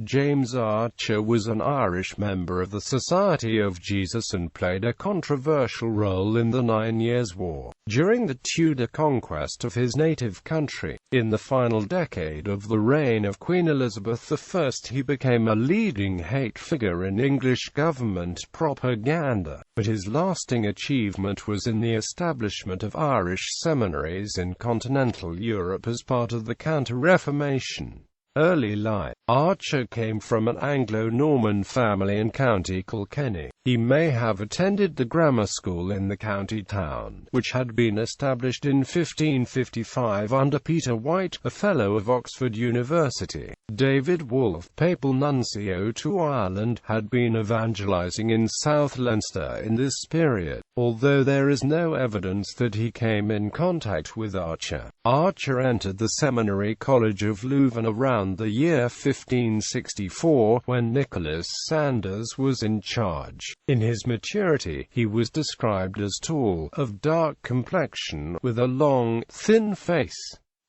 James Archer was an Irish member of the Society of Jesus and played a controversial role in the 9 Years' War. During the Tudor conquest of his native country, in the final decade of the reign of Queen Elizabeth I, he became a leading hate figure in English government propaganda, but his lasting achievement was in the establishment of Irish seminaries in continental Europe as part of the Counter-Reformation. Early life. Archer came from an Anglo-Norman family in County Kilkenny. He may have attended the grammar school in the county town, which had been established in 1555 under Peter White, a Fellow of Oxford University. David Wolfe, papal nuncio to Ireland, had been evangelizing in South Leinster in this period, although there is no evidence that he came in contact with Archer. Archer entered the Seminary College of Leuven around the year 1564, when Nicholas Sanders was in charge. In his maturity, he was described as tall, of dark complexion, with a long, thin face.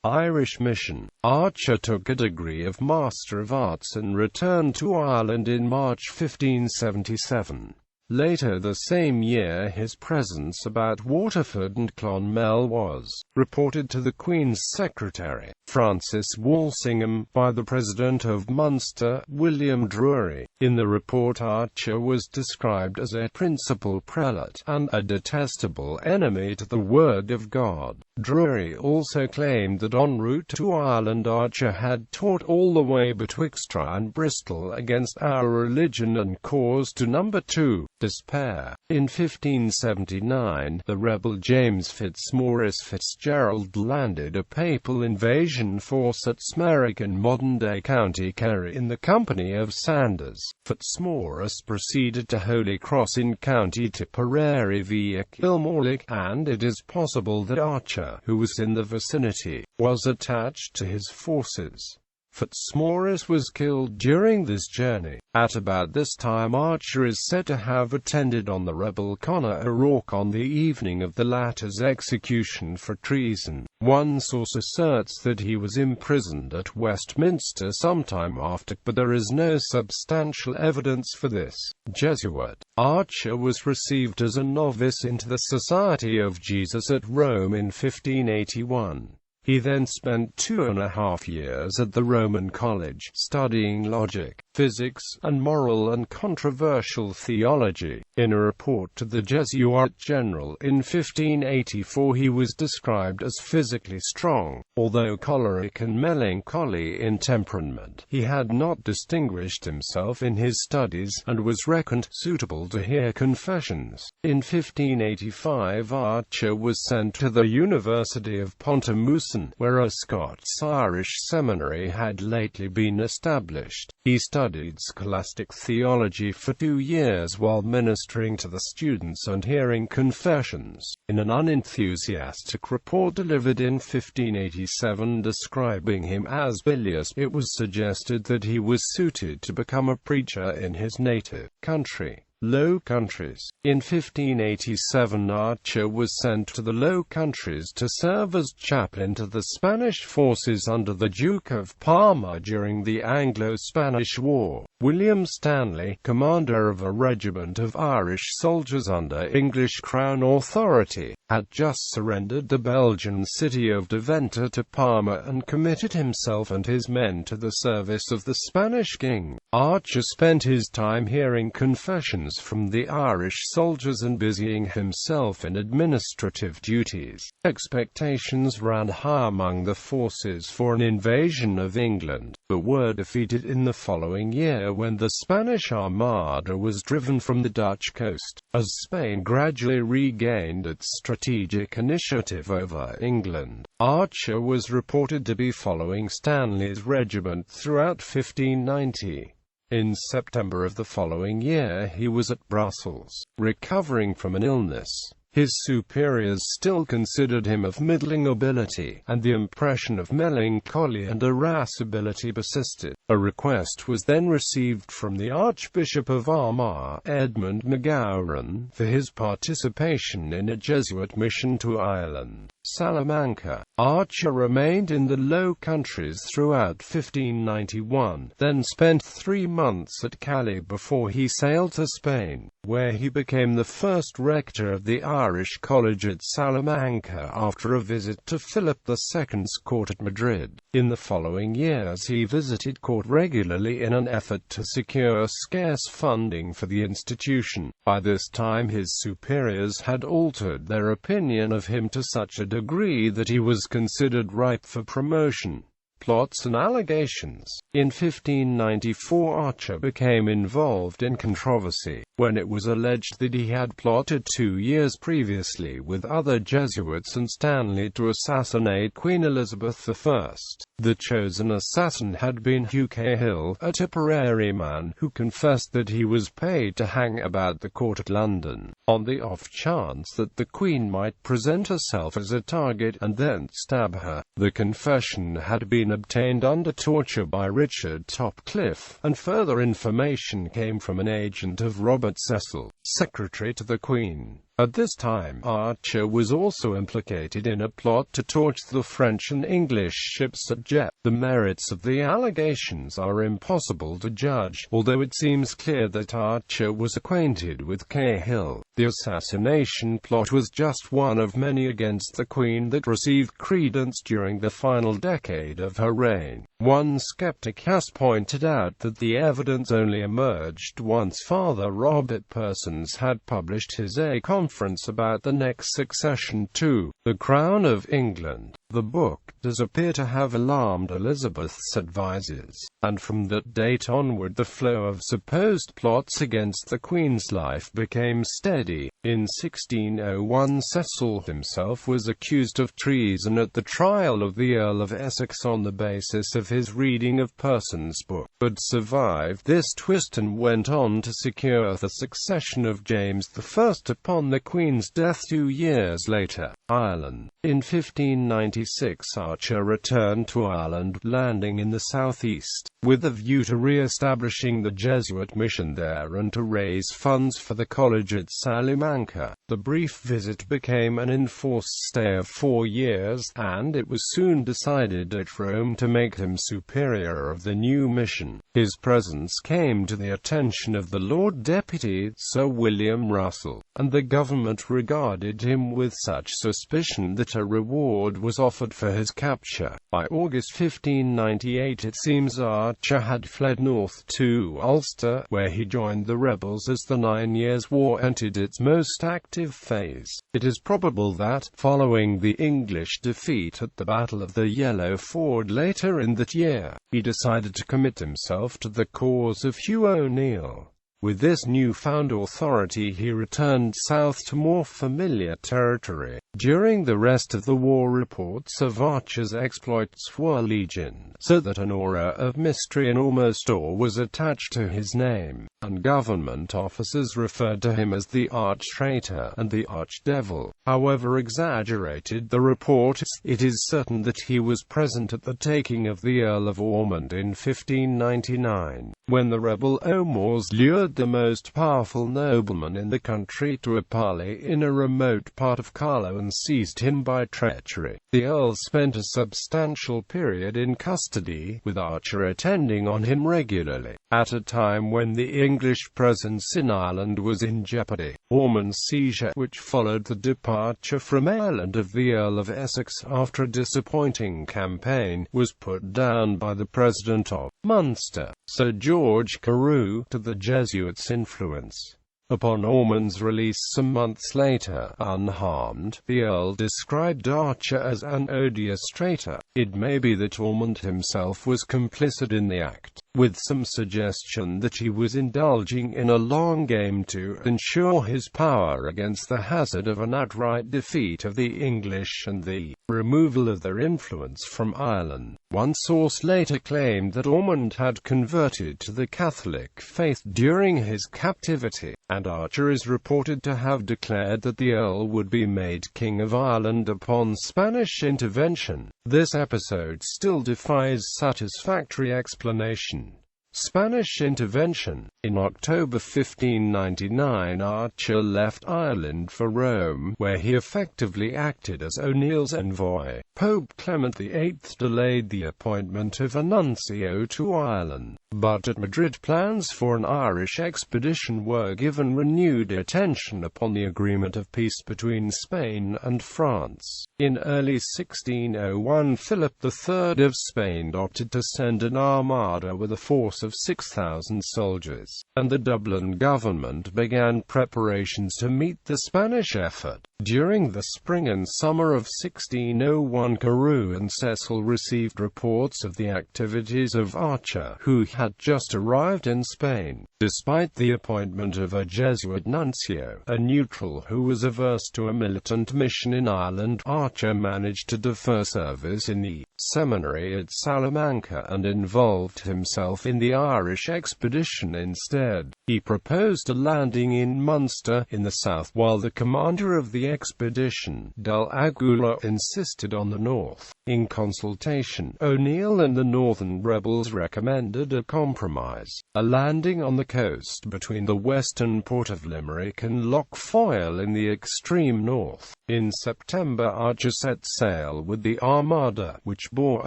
Irish mission. Archer took a degree of Master of Arts and returned to Ireland in March 1577. Later the same year, his presence about Waterford and Clonmel was reported to the Queen's Secretary, Francis Walsingham, by the President of Munster, William Drury. In the report, Archer was described as a principal prelate, and a detestable enemy to the Word of God. Drury also claimed that en route to Ireland Archer had taught all the way betwixt Troy and Bristol against our religion and caused to number 2, despair. In 1579, the rebel James Fitzmaurice Fitzgerald landed a papal invasion force at Smerwick in modern-day County Kerry in the company of Sanders. Fitzmaurice proceeded to Holy Cross in County Tipperary via Kilmallock, and it is possible that Archer, who was in the vicinity, was attached to his forces. Fitzmaurice was killed during this journey. At about this time Archer is said to have attended on the rebel Conor O'Rourke on the evening of the latter's execution for treason. One source asserts that he was imprisoned at Westminster sometime after, but there is no substantial evidence for this. Jesuit. Archer was received as a novice into the Society of Jesus at Rome in 1581. He then spent 2.5 years at the Roman College, studying logic, physics, and moral and controversial theology. In a report to the Jesuit General in 1584 he was described as physically strong, although choleric and melancholy in temperament. He had not distinguished himself in his studies, and was reckoned suitable to hear confessions. In 1585 Archer was sent to the University of Pontemousan, where a Scots-Irish seminary had lately been established. He studied scholastic theology for 2 years while ministering to the students and hearing confessions. In an unenthusiastic report delivered in 1587 describing him as bilious, it was suggested that he was suited to become a preacher in his native country. Low Countries. In 1587 Archer was sent to the Low Countries to serve as chaplain to the Spanish forces under the Duke of Parma during the Anglo-Spanish War. William Stanley, commander of a regiment of Irish soldiers under English Crown authority, had just surrendered the Belgian city of Deventer to Parma and committed himself and his men to the service of the Spanish king. Archer spent his time hearing confessions from the Irish soldiers and busying himself in administrative duties. Expectations ran high among the forces for an invasion of England, but were defeated in the following year when the Spanish Armada was driven from the Dutch coast, as Spain gradually regained its strategic initiative over England. Archer was reported to be following Stanley's regiment throughout 1590. In September of the following year he was at Brussels, recovering from an illness. His superiors still considered him of middling ability, and the impression of melancholy and irascibility persisted. A request was then received from the Archbishop of Armagh, Edmund McGowran, for his participation in a Jesuit mission to Ireland. Salamanca. Archer remained in the Low Countries throughout 1591, then spent 3 months at Calais before he sailed to Spain, where he became the first rector of the Irish College at Salamanca after a visit to Philip II's court at Madrid. In the following years he visited court regularly in an effort to secure scarce funding for the institution. By this time his superiors had altered their opinion of him to such a degree that he was considered ripe for promotion. Plots and allegations. In 1594 Archer became involved in controversy, when it was alleged that he had plotted 2 years previously with other Jesuits and Stanley to assassinate Queen Elizabeth I. The chosen assassin had been Hugh Cahill, a Tipperary man who confessed that he was paid to hang about the court at London, on the off chance that the Queen might present herself as a target and then stab her. The confession had been obtained under torture by Richard Topcliffe, and further information came from an agent of Robert Cecil, secretary to the Queen. At this time, Archer was also implicated in a plot to torch the French and English ships at Jep. The merits of the allegations are impossible to judge, although it seems clear that Archer was acquainted with Cahill. The assassination plot was just one of many against the Queen that received credence during the final decade of her reign. One skeptic has pointed out that the evidence only emerged once Father Robert Persons had published his conference about the next succession to the crown of England. The book does appear to have alarmed Elizabeth's advisers, and from that date onward the flow of supposed plots against the Queen's life became steady. In 1601 Cecil himself was accused of treason at the trial of the Earl of Essex on the basis of his reading of Persons' book, but survived this twist and went on to secure the succession of James I upon the Queen's death 2 years later. Ireland. In 1596 Archer returned to Ireland, landing in the southeast, with a view to re-establishing the Jesuit mission there and to raise funds for the college at Salamanca. The brief visit became an enforced stay of 4 years, and it was soon decided at Rome to make him superior of the new mission. His presence came to the attention of the Lord Deputy, Sir William Russell, and the government regarded him with such suspicion that a reward was offered for his capture. By August 1598 it seems Archer had fled north to Ulster, where he joined the rebels as the 9 Years' War entered its most active phase. It is probable that, following the English defeat at the Battle of the Yellow Ford later in that year, he decided to commit himself to the cause of Hugh O'Neill. With this newfound authority he returned south to more familiar territory. During the rest of the war reports of Archer's exploits were legion, so that an aura of mystery and almost awe was attached to his name, and government officers referred to him as the arch-traitor and the arch-devil. However exaggerated the report is, it is certain that he was present at the taking of the Earl of Ormond in 1599, when the rebel O'Moores lured the most powerful nobleman in the country to a parley in a remote part of Carlow and seized him by treachery. The Earl spent a substantial period in custody, with Archer attending on him regularly, at a time when the English presence in Ireland was in jeopardy. Ormond Seizure, which followed the departure from Ireland of the Earl of Essex after a disappointing campaign, was put down by the President of Munster, Sir George Carew, to the Jesuits' influence. Upon Ormond's release some months later, unharmed, the Earl described Archer as an odious traitor. It may be that Ormond himself was complicit in the act, with some suggestion that he was indulging in a long game to ensure his power against the hazard of an outright defeat of the English and the removal of their influence from Ireland. One source later claimed that Ormond had converted to the Catholic faith during his captivity, and Archer is reported to have declared that the Earl would be made King of Ireland upon Spanish intervention. This episode still defies satisfactory explanation. Spanish intervention. In October 1599, Archer left Ireland for Rome, where he effectively acted as O'Neill's envoy. Pope Clement VIII delayed the appointment of a nuncio to Ireland, but at Madrid plans for an Irish expedition were given renewed attention upon the agreement of peace between Spain and France. In early 1601, Philip III of Spain opted to send an armada with a force of 6,000 soldiers, and the Dublin government began preparations to meet the Spanish effort. During the spring and summer of 1601, Carew and Cecil received reports of the activities of Archer, who had just arrived in Spain. Despite the appointment of a Jesuit nuncio, a neutral who was averse to a militant mission in Ireland, Archer managed to defer service in the seminary at Salamanca and involved himself in the Irish expedition instead. He proposed a landing in Munster, in the south, while the commander of the expedition, Del Aguila, insisted on the north. In consultation, O'Neill and the northern rebels recommended a compromise, a landing on the coast between the western port of Limerick and Lough Foyle in the extreme north. In September, Archer set sail with the armada, which bore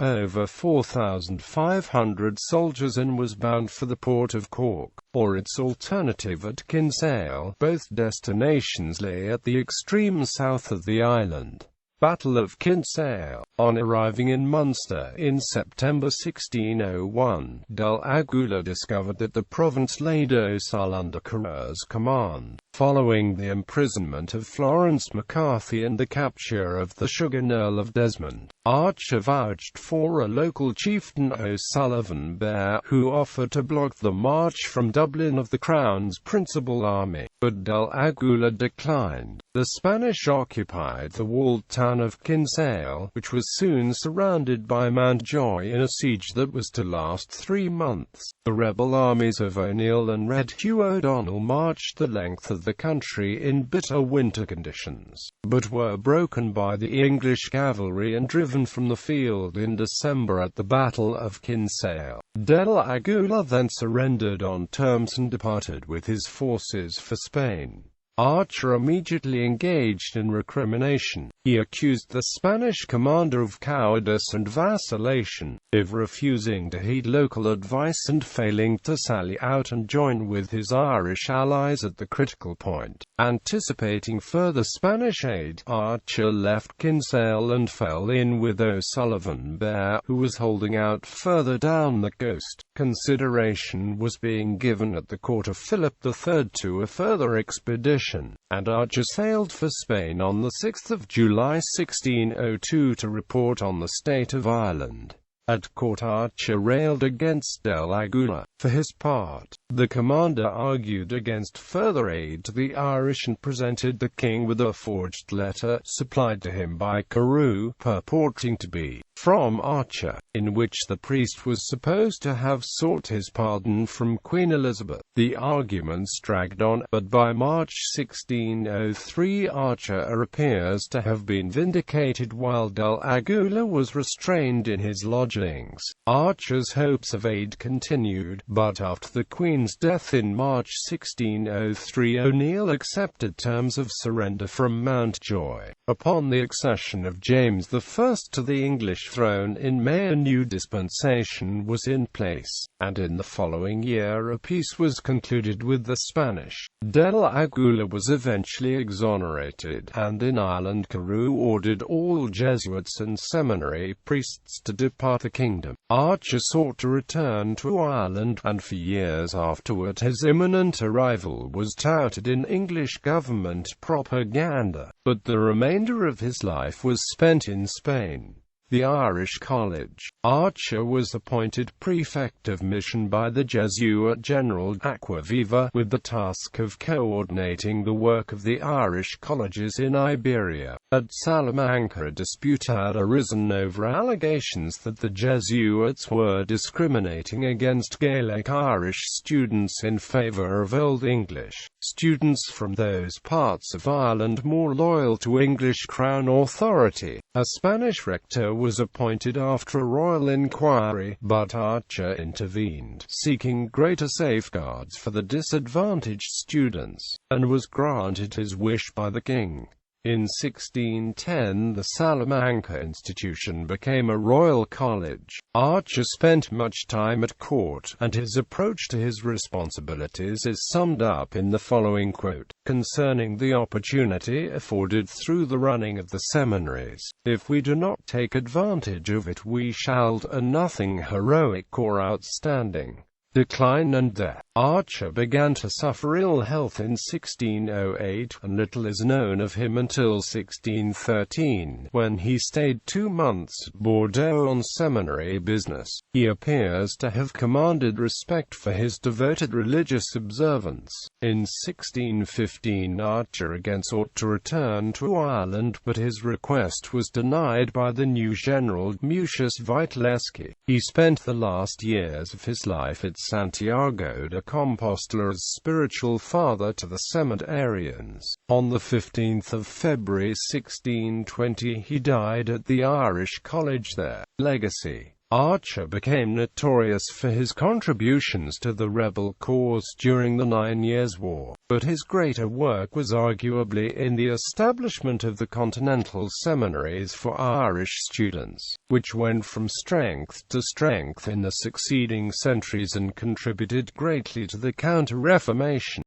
over 4,500 soldiers and was bound for the port of Cork, or its alternative at Kinsale. Both destinations lay at the extreme south of the island. Battle of Kinsale. On arriving in Munster in September 1601, Del Aguila discovered that the province lay docile under Carew's command. Following the imprisonment of Florence McCarthy and the capture of the Sugar Earl of Desmond, Archer vouched for a local chieftain, O'Sullivan Bear, who offered to block the march from Dublin of the Crown's principal army, but Del Aguila declined. The Spanish occupied the walled town of Kinsale, which was soon surrounded by Mountjoy in a siege that was to last 3 months. The rebel armies of O'Neill and Red Hugh O'Donnell marched the length of the country in bitter winter conditions, but were broken by the English cavalry and driven from the field in December at the Battle of Kinsale. Del Aguila then surrendered on terms and departed with his forces for Spain. Archer immediately engaged in recrimination. He accused the Spanish commander of cowardice and vacillation, of refusing to heed local advice and failing to sally out and join with his Irish allies at the critical point. Anticipating further Spanish aid, Archer left Kinsale and fell in with O'Sullivan Bear, who was holding out further down the coast. Consideration was being given at the court of Philip III to a further expedition, and Archer sailed for Spain on 6 July 1602 to report on the state of Ireland. At court, Archer railed against Del Aguila. For his part, the commander argued against further aid to the Irish and presented the king with a forged letter, supplied to him by Carew, purporting to be from Archer, in which the priest was supposed to have sought his pardon from Queen Elizabeth. The arguments dragged on, but by March 1603 Archer appears to have been vindicated while Del Aguila was restrained in his lodgings. Archer's hopes of aid continued, but after the Queen's death in March 1603, O'Neill accepted terms of surrender from Mountjoy. Upon the accession of James I to the English throne in May, a new dispensation was in place, and in the following year a peace was concluded with the Spanish. Del Aguila was eventually exonerated, and in Ireland Carew ordered all Jesuits and seminary priests to depart the kingdom. Archer sought to return to Ireland, and for years afterward his imminent arrival was touted in English government propaganda, but the remainder of his life was spent in Spain. The Irish College. Archer was appointed prefect of mission by the Jesuit General Aquaviva, with the task of coordinating the work of the Irish colleges in Iberia. At Salamanca, a dispute had arisen over allegations that the Jesuits were discriminating against Gaelic Irish students in favour of Old English students from those parts of Ireland more loyal to English Crown authority. A Spanish rector was appointed after a royal royal inquiry, but Archer intervened, seeking greater safeguards for the disadvantaged students, and was granted his wish by the king. In 1610 the Salamanca institution became a royal college. Archer spent much time at court, and his approach to his responsibilities is summed up in the following quote: "Concerning the opportunity afforded through the running of the seminaries, if we do not take advantage of it we shall do nothing heroic or outstanding." Decline and death. Archer began to suffer ill health in 1608, and little is known of him until 1613, when he stayed 2 months at Bordeaux on seminary business. He appears to have commanded respect for his devoted religious observance. In 1615 Archer again sought to return to Ireland, but his request was denied by the new general, Mucius Witleski. He spent the last years of his life at Santiago de Compostela as spiritual father to the seminarians. On the 15th of February 1620 he died at the Irish College there. Legacy. Archer became notorious for his contributions to the rebel cause during the 9 Years' War, but his greater work was arguably in the establishment of the continental seminaries for Irish students, which went from strength to strength in the succeeding centuries and contributed greatly to the Counter-Reformation.